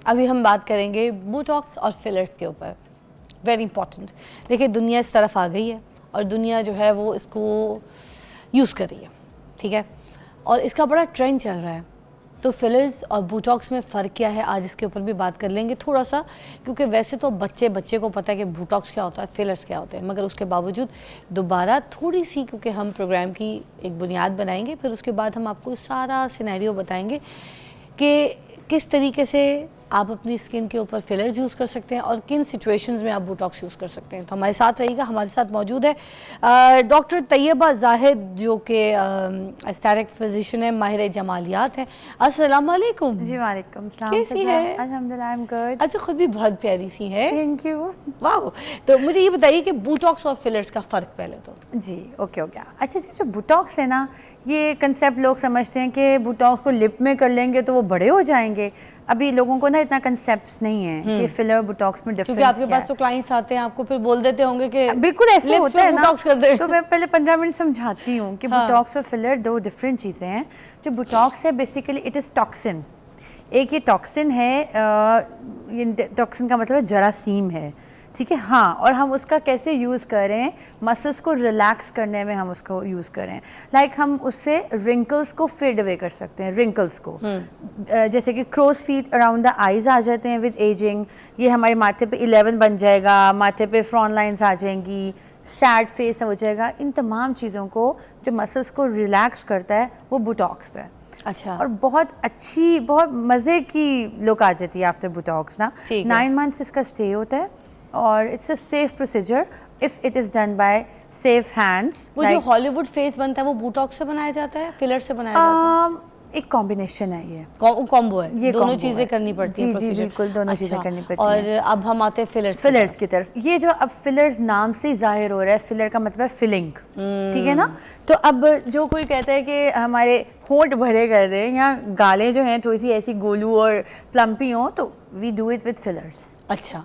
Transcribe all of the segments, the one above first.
अभी हम बात करेंगे बोटॉक्स और फिलर्स के ऊपर, वेरी इंपॉर्टेंट। देखिए दुनिया इस तरफ आ गई है और दुनिया जो है वो इसको यूज़ कर रही है, ठीक है, और इसका बड़ा ट्रेंड चल रहा है। तो फिलर्स और बोटॉक्स में फ़र्क क्या है, आज इसके ऊपर भी बात कर लेंगे थोड़ा सा, क्योंकि वैसे तो बच्चे को पता है कि बोटॉक्स क्या होता है, फिलर्स क्या होते हैं, मगर उसके बावजूद दोबारा थोड़ी सी, क्योंकि हम प्रोग्राम की एक बुनियाद बनाएंगे, फिर उसके बाद हम आपको सारा सिनेरियो बताएंगे कि किस तरीके से आप अपनी स्किन के ऊपर फिलर्स यूज़ कर सकते हैं और किन सिचुएशंस में आप बोटॉक्स यूज़ कर सकते हैं। तो हमारे साथ रहिएगा। हमारे साथ मौजूद है डॉक्टर तैयबा जाहिद, जो कि एस्थेटिक फिजिशियन है, माहिर जमालियात है। अस्सलाम वालेकुम। जी वालेकुम सलाम। कैसी है? अल्हम्दुलिल्लाह, आई एम गुड। अच्छा, खुद भी बहुत प्यारी सी है। Thank you. वाह। तो मुझे ये बताइए कि बोटॉक्स और फिलर्स का फ़र्क पहले तो। जी ओके ओके। अच्छा जी, जो बोटॉक्स है ना, ये कंसेप्ट लोग समझते हैं कि बोटॉक्स को लिप में कर लेंगे तो वो बड़े हो जाएंगे। अभी लोगों को ना इतना कंसेप्ट नहीं है कि फिलर बोटॉक्स में डिफरेंस क्योंकि आपके पास तो क्लाइंट्स आते हैं, आपको फिर बोल देते होंगे कि बिल्कुल ऐसे होता है ना, कर दे। तो मैं पहले 15 मिनट समझाती हूँ कि बोटॉक्स और फिलर दो डिफरेंट चीज़ें हैं। जो बोटॉक्स है बेसिकली इट इज़ टॉक्सिन। एक ये टॉक्सिन है, ये टॉक्सिन का मतलब है जरासीम है, ठीक है। हाँ, और हम उसका कैसे यूज़ करें, मसल्स को रिलैक्स करने में हम उसको यूज़ करें। लाइक हम उससे रिंकल्स को फेड अवे कर सकते हैं, रिंकल्स को, जैसे कि crow's feet around the eyes आ जाते हैं विद एजिंग, ये हमारे माथे पे 11 बन जाएगा, माथे पे फ्रॉन लाइन्स आ जाएंगी, सैड फेस हो जाएगा। इन तमाम चीज़ों को जो मसल्स को रिलैक्स करता है वो बोटॉक्स है। अच्छा। और बहुत अच्छी, बहुत मज़े की लुक आ जाती है आफ्टर बोटॉक्स ना। 9 मंथ्स इसका स्टे होता है और it's a safe procedure if it is done by safe hands. वो जो हॉलीवुड फेस बनता है वो बोटॉक्स से बनाया जाता है, फिलर से बनाया जाता है? एक कॉम्बिनेशन है, ये कॉम्बो है, ये दोनों चीज़ें करनी पड़ती हैं। जी बिल्कुल, दोनों चीज़ें करनी पड़ती हैं। और अब हम आते हैं फिलर्स की तरफ। ये जो अब फिलर्स नाम से ही जाहिर हो रहा है, फिलर का मतलब है फिलिंग, ठीक है ना। तो अब जो कोई कहता है कि हमारे होंठ भरे कर दें या गालें जो हैं थोड़ी सी ऐसी गोलू और प्लम्पी हों, तो we do it with fillers. अच्छा।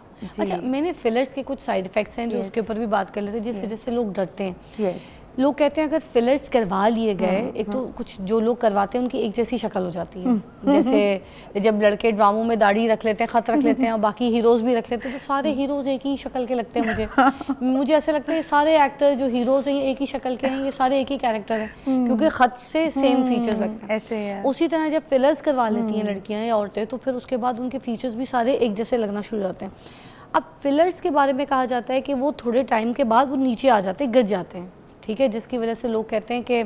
मैंने फिलर्स के कुछ साइड इफ़ेक्ट्स हैं जो उसके ऊपर भी बात कर लेते हैं, जिस वजह से लोग डरते हैं। लोग कहते हैं अगर फिलर्स करवा लिए गए, एक तो कुछ जो लोग करवाते हैं उनकी एक जैसी शक्ल हो जाती है। जैसे जब लड़के ड्रामों में दाढ़ी रख लेते हैं, खत रख लेते हैं और बाकी हीरोज़ भी रख लेते हैं, तो सारे हीरोज़ एक ही शक्ल के लगते हैं। मुझे ऐसा लगता है सारे एक्टर जो हीरोज़ हैं एक ही शक्ल के हैं, ये सारे एक ही कैरेक्टर हैं, क्योंकि खत से सेम फीचर्स लगते हैं। ऐसे है। उसी तरह जब फिलर्स करवा लेती हैं लड़कियाँ या औरतें, तो फिर उसके बाद उनके फीचर्स भी सारे एक जैसे लगना शुरू हो जाते हैं। अब फिलर्स के बारे में कहा जाता है कि वो थोड़े टाइम के बाद वो नीचे आ जाते हैं, गिर जाते हैं, ठीक है, जिसकी वजह से लोग कहते हैं कि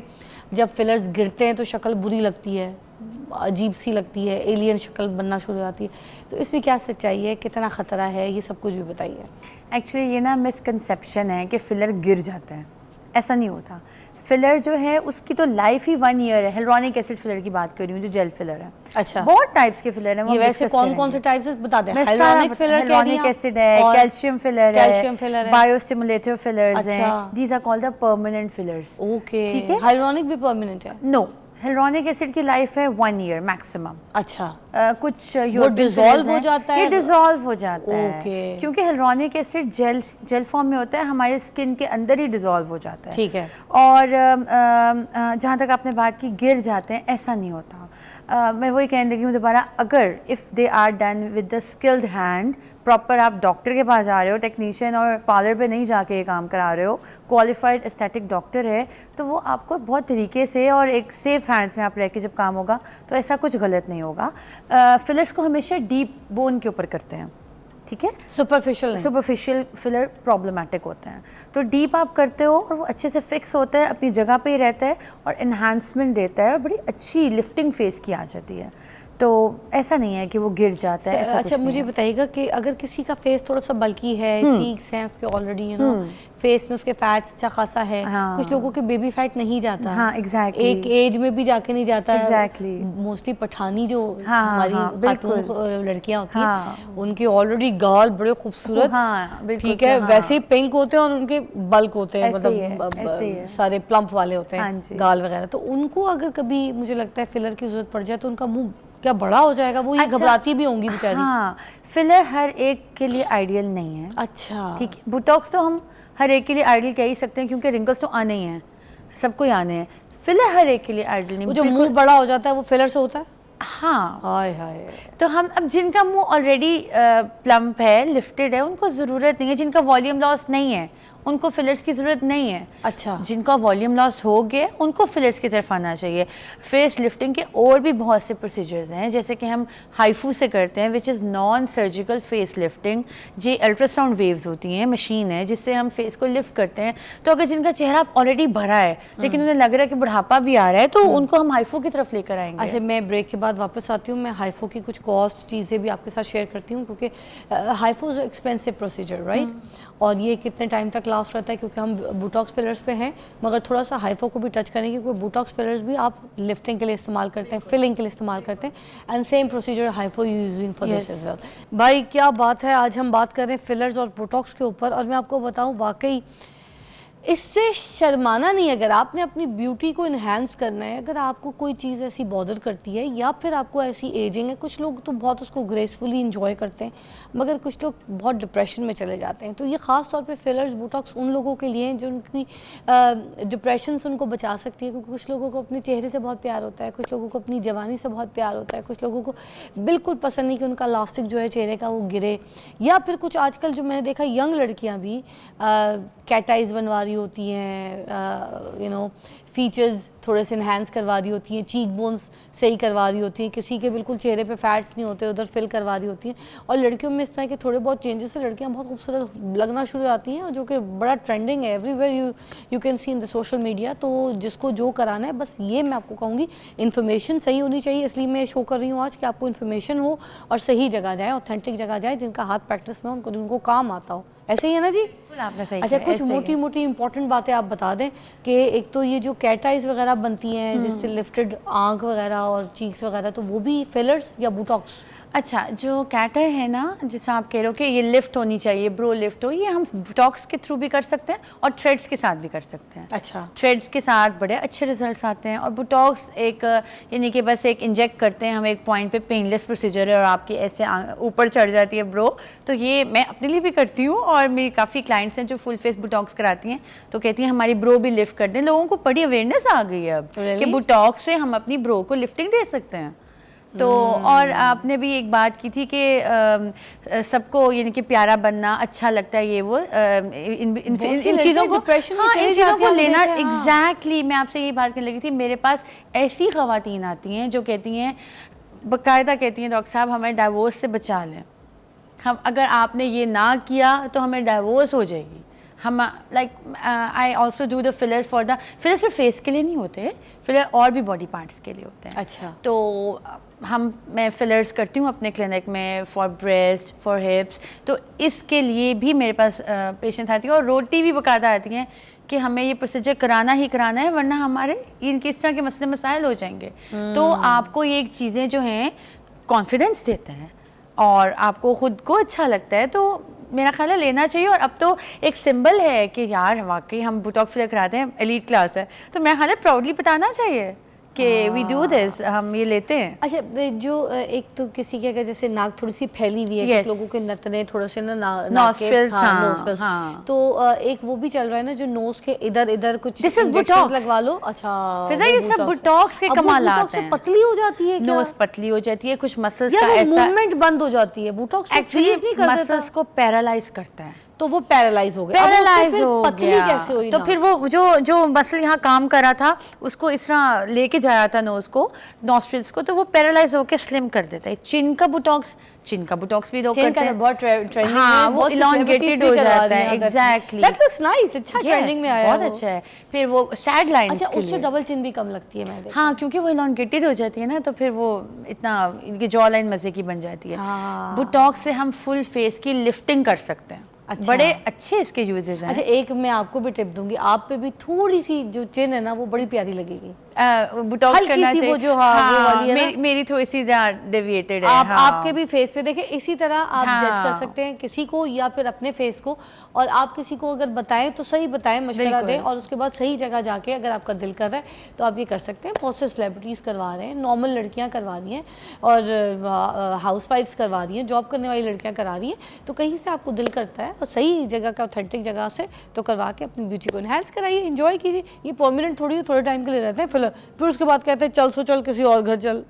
जब फिलर्स गिरते हैं तो शक्ल बुरी लगती है, अजीब सी लगती है, एलियन शक्ल बनना शुरू हो जाती है। तो इसमें क्या सच्चाई है, कितना ख़तरा है, ये सब कुछ भी बताइए। एक्चुअली ये ना मिसकंसेप्शन है कि फिलर गिर जाता है, ऐसा नहीं होता। फिलर जो है उसकी तो लाइफ ही 1 ईयर है। हिलुरोनिक एसिड फिलर की बात कर रही हूँ, जो जेल फिलर है। अच्छा। बहुत टाइप्स के फिलर हैं। ये वैसे कौन से टाइप्स है बता दें। हिलुरोनिक एसिड है, कैल्शियम फिलर है, बायोस्टिमुलेटर फिलर्स हैं। These are called the permanent fillers. Okay, ठीक है। हिलुरोनिक भी परमानेंट है? नो, हिलुरोनिक एसिड की लाइफ है 1 ईयर मैक्सिमम। अच्छा। कुछ वो डिसॉल्व हो जाता है? ये डिसॉल्व हो जाता है, क्योंकि हिलुरोनिक एसिड जेल फॉर्म में होता है, हमारे स्किन के अंदर ही डिसॉल्व हो जाता है। ठीक है। और जहाँ तक आपने बात की गिर जाते हैं, ऐसा नहीं होता। मैं वही कहने लगी हूँ दोबारा, अगर if they are done with the skilled hand, proper आप डॉक्टर के पास जा रहे हो, टेक्नीशियन और पार्लर पे नहीं जाके ये काम करा रहे हो, क्वालिफाइड एस्थेटिक डॉक्टर है, तो वो आपको बहुत तरीके से और एक सेफ हैंड्स में आप रह के जब काम होगा तो ऐसा कुछ गलत नहीं होगा। फिलर्स को हमेशा डीप बोन के ऊपर करते हैं, ठीक है। सुपरफिशियल फिलर प्रॉब्लमेटिक होते हैं, तो डीप आप करते हो और वो अच्छे से फिक्स होता है, अपनी जगह पे ही रहता है और एनहांसमेंट देता है और बड़ी अच्छी लिफ्टिंग फेस की आ जाती है। तो ऐसा नहीं है कि वो गिर जाता है। अच्छा, मुझे बताइएगा कि अगर किसी का फेस थोड़ा सा बल्की है, चीक्स हैं उसके ऑलरेडी, यू नो, फेस में उसके फैट्स अच्छा खासा है, कुछ लोगों के बेबी फैट नहीं जाता। हाँ, एग्जैक्टली। एक एज में भी जाके नहीं जाता। एग्जैक्टली। मोस्टली पठानी जो हमारी लड़कियां होती हैं, उनके ऑलरेडी गाल बड़े खूबसूरत, ठीक है, वैसे ही पिंक होते हैं और उनके बल्क होते हैं, मतलब सारे प्लम्प वाले होते हैं गाल वगैरह। तो उनको अगर कभी मुझे लगता है फिलर की जरूरत पड़ जाए तो उनका मुंह क्या बड़ा हो जाएगा, वो ये घबराती भी होंगी बेचारी। हाँ, फिलर हर एक के लिए आइडियल नहीं है। अच्छा, ठीक है। बोटॉक्स तो हम हर एक के लिए आइडियल कह ही सकते हैं, क्योंकि रिंकल्स तो आने ही हैं, सबको ही आने हैं। फिलर हर एक के लिए आइडियल नहीं। वो जो मुंह बड़ा हो जाता है वो फिलर से होता है? हाँ, हाय हाय। तो हम अब जिनका मुंह ऑलरेडी प्लम्प है, लिफ्टेड है, उनको ज़रूरत नहीं है। जिनका वॉल्यूम लॉस नहीं है उनको फिलर्स की ज़रूरत नहीं है। अच्छा। जिनका वॉल्यूम लॉस हो गया उनको फिलर्स की तरफ आना चाहिए। फेस लिफ्टिंग के और भी बहुत से प्रोसीजर्स हैं, जैसे कि हम हाइफू से करते हैं, which is non surgical face lifting. ये अल्ट्रासाउंड वेव्स होती हैं, मशीन है जिससे हम फेस को लिफ्ट करते हैं। तो अगर जिनका चेहरा ऑलरेडी भरा है लेकिन उन्हें लग रहा है कि बुढ़ापा भी आ रहा है, तो उनको हम हाइफू की तरफ लेकर आएंगे। अच्छा, मैं ब्रेक के बाद वापस आती हूँ। मैं हाइफो की कुछ कॉस्ट चीज़ें भी आपके साथ शेयर करती हूँ, क्योंकि हाइफो इज़ एक्सपेंसिव प्रोसीजर, राइट? और ये कितने टाइम तक लास्ट रहता है, क्योंकि हम बोटॉक्स फिलर्स पे हैं, मगर थोड़ा सा हाइफो को भी टच करेंगे, क्योंकि बोटॉक्स फिलर्स भी आप लिफ्टिंग के लिए इस्तेमाल करते हैं, फिलिंग के लिए इस्तेमाल करते हैं, and same procedure HIFU using for this as well. भाई क्या बात है, आज हम बात कर रहे हैं फिलर्स और बोटॉक्स के ऊपर, और मैं आपको बताऊँ वाकई इससे शर्माना नहीं। अगर आपने अपनी ब्यूटी को इन्हेंस करना है, अगर आपको कोई चीज़ ऐसी बॉदर करती है या फिर आपको ऐसी एजिंग है, कुछ लोग तो बहुत उसको ग्रेसफुली इंजॉय करते हैं, मगर कुछ लोग बहुत डिप्रेशन में चले जाते हैं, तो ये ख़ास तौर पे फिलर्स बोटॉक्स उन लोगों के लिए हैं जो उनकी डिप्रेशन से उनको बचा सकती है। क्योंकि कुछ लोगों को अपने चेहरे से बहुत प्यार होता है, कुछ लोगों को अपनी जवानी से बहुत प्यार होता है, कुछ लोगों को बिल्कुल पसंद नहीं कि उनका लास्टिक जो है चेहरे का वो गिरे, या फिर कुछ आजकल जो मैंने देखा यंग लड़कियाँ भी कैट आइज बनवा रही होती हैं, यू नो फीचर्स थोड़े से इन्हेंस करवा रही होती हैं, चीक बोन्स सही करवा रही होती हैं, किसी के बिल्कुल चेहरे पे फैट्स नहीं होते उधर फिल करवा रही होती हैं। और लड़कियों में इस तरह के थोड़े बहुत चेंजेस से लड़कियां बहुत खूबसूरत लगना शुरू हो जाती हैं, जो कि बड़ा ट्रेंडिंग है everywhere you can see in the social media. तो जिसको जो कराना है, बस ये मैं आपको कहूँगी इन्फॉर्मेशन सही होनी चाहिए, इसलिए मैं शो कर रही हूँ आज कि आपको इन्फॉर्मेशन हो और सही जगह जाए, ऑथेंटिक जगह जाए, जिनका हाथ प्रैक्टिस में उनको जिनको काम आता हो। ऐसे ही है ना जी? आपने सही अच्छा, किया, कुछ ऐसे ही है। मोटी मोटी इंपॉर्टेंट बातें आप बता दें कि एक तो ये जो कैट आइज वगैरह बनती हैं जिससे लिफ्टेड आंख वगैरह और चीक्स वगैरह, तो वो भी फिलर्स या बोटॉक्स? अच्छा, जो कैटर है ना, जिसे आप कह रहे हो कि ये लिफ्ट होनी चाहिए, ब्रो लिफ्ट हो, ये हम बोटॉक्स के थ्रू भी कर सकते हैं और थ्रेड्स के साथ भी कर सकते हैं। अच्छा। थ्रेड्स के साथ बड़े अच्छे रिजल्ट्स आते हैं, और बोटॉक्स एक यानी कि बस एक इंजेक्ट करते हैं हम एक पॉइंट पे, पेनलेस प्रोसीजर है और आपकी ऐसे ऊपर चढ़ जाती है ब्रो। तो ये मैं अपने लिए भी करती हूँ, और मेरी काफ़ी क्लाइंट्स हैं जो फुल फेस बोटॉक्स कराती हैं, तो कहती हैं हमारी ब्रो भी लिफ्ट कर दें। लोगों को बड़ी अवेयरनेस आ गई है अब कि बोटॉक्स से हम अपनी ब्रो को लिफ्टिंग दे सकते हैं। तो और आपने भी एक बात की थी कि सबको यानी कि प्यारा बनना अच्छा लगता है, ये वो इन चीज़ों को, हाँ, इन चीज़ों को लेना। एग्जैक्टली, मैं आपसे यही बात करने लगी थी। मेरे पास ऐसी ख़वातीन आती हैं जो कहती हैं, बाकायदा कहती हैं, डॉक्टर साहब हमें डाइवोर्स से बचा लें, हम अगर आपने ये ना किया तो हमें डाइवोर्स हो जाएगी। हम like I also do the filler for the filler सिर्फ फेस के लिए नहीं होते, फिलर और भी बॉडी पार्ट्स के लिए होते हैं। अच्छा। तो मैं फिलर्स करती हूँ अपने क्लिनिक में फॉर ब्रेस्ट, फॉर हिप्स, तो इसके लिए भी मेरे पास पेशेंट्स आती हैं, और रोटी भी बकायदा आती हैं कि हमें ये प्रोसीजर कराना ही कराना है, वरना हमारे इनके इस तरह के मसले मसाइल हो जाएंगे। तो आपको ये चीज़ें जो हैं कॉन्फिडेंस देते हैं और आपको खुद को अच्छा लगता है, तो मेरा ख्याल है लेना चाहिए। और अब तो एक सिंबल है कि यार वाकई हम बोटॉक्स फिलर कराते हैं, एलीट क्लास है, तो मेरा ख्याल है प्राउडली बताना चाहिए कि वी डू दिस, हम ये लेते हैं। अच्छा, जो एक तो किसी के अगर जैसे नाक थोड़ी सी फैली हुई है, कुछ लोगों के नथने थोड़े से ना नॉस्ट्रिल्स, नोस्ट्रिल्स, तो एक वो भी चल रहा है ना जो नोज के इधर इधर कुछ इंजेक्शंस लगवा लो। अच्छा, फिर ये सब बोटॉक्स के कमालात हैं। पतली हो जाती है, नोज पतली हो जाती है, कुछ मसल्स का ऐसा मूवमेंट बंद हो जाती है, बोटॉक्स एक्चुअली मसल्स को पैरालाइज करता है, तो वो पैरालाइज हो गया। पैरालाइज हो पतली गया, कैसे हुई? तो फिर वो जो मसल यहाँ काम कर रहा था उसको इस तरह लेके जाया था नोज को, नॉस्ट्रिल्स को, तो वो पैरालाइज होकर स्लिम कर देता है। चिन का बोटॉक्स भी लोग करते हैं, बहुत ट्रेंडिंग में, हाँ, वो इलॉन्गेटेड हो जाता है। एग्जैक्टली, दैट लुक्स नाइस, अच्छा ट्रेंडिंग में आया, बहुत अच्छा है। फिर वो सैड लाइंस अच्छा, उससे डबल चिन भी कम लगती है, मैं देखा। हाँ, क्योंकि वो इलॉन्गेटेड हो जाती है ना, तो फिर वो इतना इनकी जॉ लाइन मजे की बन जाती है। बोटॉक्स से हम फुल फेस की लिफ्टिंग कर सकते हैं। अच्छा। बड़े अच्छे इसके यूजेस हैं। अच्छा, एक मैं आपको भी टिप दूंगी, आप पे भी थोड़ी सी जो चिन है ना वो बड़ी प्यारी लगेगी। बोटॉक्स करना चाहिए, वो जो वो वाली है ना, मेरी थोड़ी सी डेविएटेड है। आपके भी फेस पे देखें, इसी तरह आप जज कर सकते हैं किसी को या फिर अपने फेस को, और आप किसी को अगर बताएं तो सही बताएं, मशवरा दें, और उसके बाद सही जगह जाके अगर आपका दिल कर रहा है तो आप ये कर सकते हैं। बहुत से सेलिब्रिटीज़ करवा रहे हैं, नॉर्मल लड़कियाँ करवा रही हैं, और हाउस वाइफ्स करवा रही हैं, जॉब करने वाली लड़कियाँ करा रही हैं। तो कहीं से आपको दिल करता है और सही जगह का, ऑथेंटिक जगह से, तो करवा के अपनी ब्यूटी को इनहेंस कराइए, एंजॉय कीजिए। ये परमानेंट थोड़ी टाइम के लिए रहते हैं फिर उसके बाद कहते हैं चल किसी और घर चल।